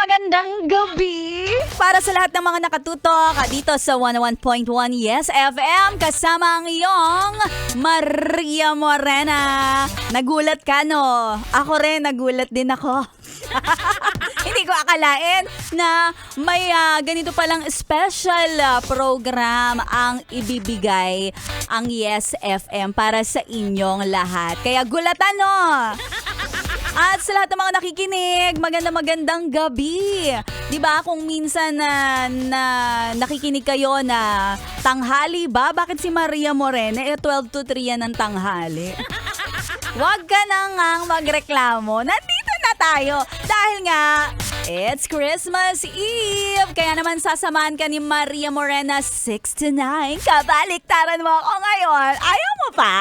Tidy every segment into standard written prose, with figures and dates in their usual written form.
magandang gabi para sa lahat ng mga nakatutok dito sa 101.1 Yes FM kasama ang iyong Maria Morena. Nagulat ka, no? Ako rin, nagulat din ako. Hindi ko akalain na may ganito palang special program ang ibibigay ang Yes FM para sa inyong lahat. Kaya gulatan, no? At sa lahat ng mga nakikinig, magandang gabi. 'Di ba kung minsan na nakikinig kayo na tanghali ba? Bakit si Maria Morena 12 to 3 yan ng tanghali? Huwag ka na ngang magreklamo. Nandito na tayo. Dahil nga, it's Christmas Eve. Kaya naman sasamahan ka ni Maria Morena 6 to 9. Kabaliktaran mo ako ngayon. Ayaw mo pa?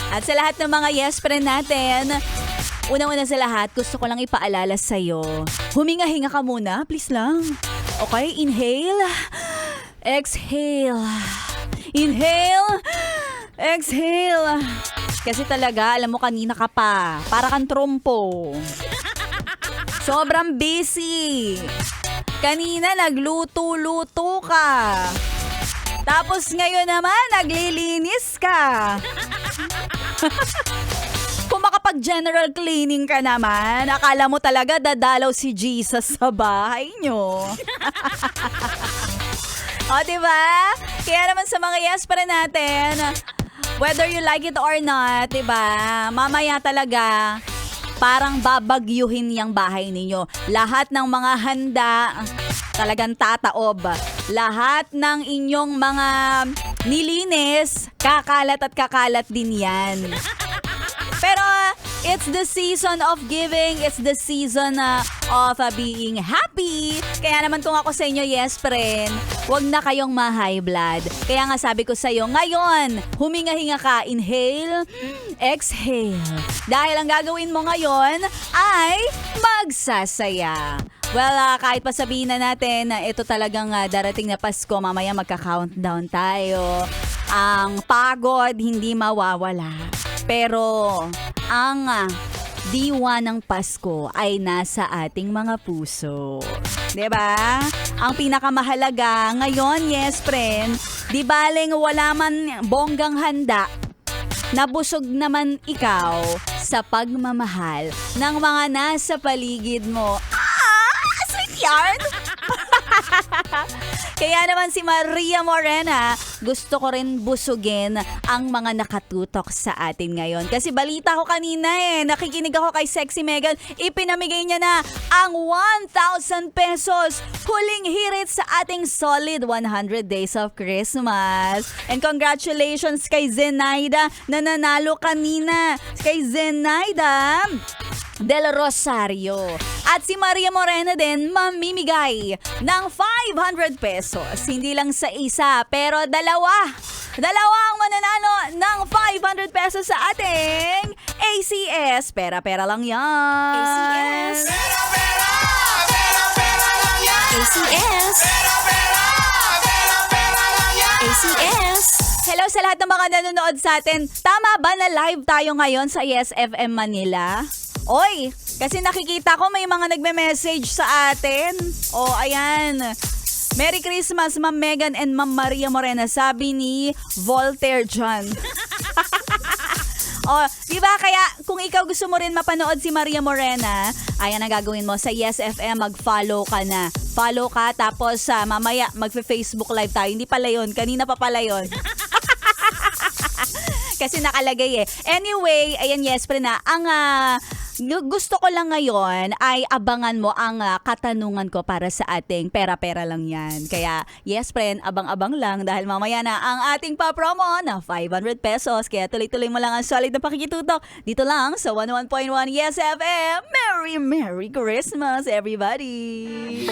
At sa lahat ng mga yes friend natin, unang-una sa lahat, gusto ko lang ipaalala sa'yo. Huminga-hinga ka muna, please lang. Okay, inhale. Exhale. Inhale. Exhale. Kasi talaga, alam mo kanina ka pa. Para kang trompo. Sobrang busy. Kanina nagluto-luto ka. Tapos ngayon naman, naglilinis ka. Kung makapag-general cleaning ka naman, akala mo talaga dadalaw si Jesus sa bahay nyo. O, diba? Kaya naman sa mga yes para natin, whether you like it or not, diba? Mamaya talaga, parang babagyuhin yung bahay ninyo. Lahat ng mga handa, talagang tataob. Lahat ng inyong mga nilinis, kakalat at kakalat din yan. Pero it's the season of giving. It's the season of being happy. Kaya naman kung ako sa inyo, yes friend, huwag na kayong ma-high blood. Kaya nga sabi ko sa iyo, ngayon, huminga-hinga ka, inhale, exhale. Dahil ang gagawin mo ngayon ay magsasaya. Well, kahit pa sabihin na natin na ito talagang darating na Pasko, mamaya magka-countdown tayo. Ang pagod hindi mawawala. Pero ang diwa ng Pasko ay nasa ating mga puso. 'Di ba? Ang pinakamahalaga ngayon, yes friend, di baling wala man bonggang handa, nabusog naman ikaw sa pagmamahal ng mga nasa paligid mo. Sweet yarn! Kaya naman si Maria Morena, gusto ko rin busugin ang mga nakatutok sa atin ngayon. Kasi balita ko kanina nakikinig ako kay Sexy Megan, ipinamigay niya na ang 1,000 pesos. Huling hirit sa ating solid 100 Days of Christmas. And congratulations kay Zenaida na nanalo kanina. Kay Zenaida Del Rosario. At si Maria Morena din mamimigay ng 500 pesos. Hindi lang sa isa, pero dalawa. Dalawa ang mananalo ng 500 pesos sa ating ACS. Pera-pera lang yan. ACS. Pera-pera! Pera-pera lang yan! ACS. Pera-pera! Pera-pera lang yan! ACS. Hello sa lahat ng mga nanonood sa atin. Tama ba na live tayo ngayon sa Yes FM Manila? Oy, kasi nakikita ko may mga nagme-message sa atin. O, ayan. Merry Christmas, Ma'am Megan and Ma'am Maria Morena, sabi ni Voltaire John. O, di ba kaya kung ikaw gusto mo rin mapanood si Maria Morena, ayan ang gagawin mo sa Yes FM, mag-follow ka na. Follow ka, tapos mamaya magfe-Facebook live tayo. Hindi pala yun, kanina pa pala yun. Kasi nakalagay Anyway, ayan yes, pre na. Ang gusto ko lang ngayon ay abangan mo ang katanungan ko para sa ating pera-pera lang yan. Kaya yes, friend, abang-abang lang dahil mamaya na ang ating pa-promo na 500 pesos. Kaya tuloy-tuloy mo lang ang solid na pakikitutok dito lang sa 101.1 Yes FM. Merry Christmas, everybody!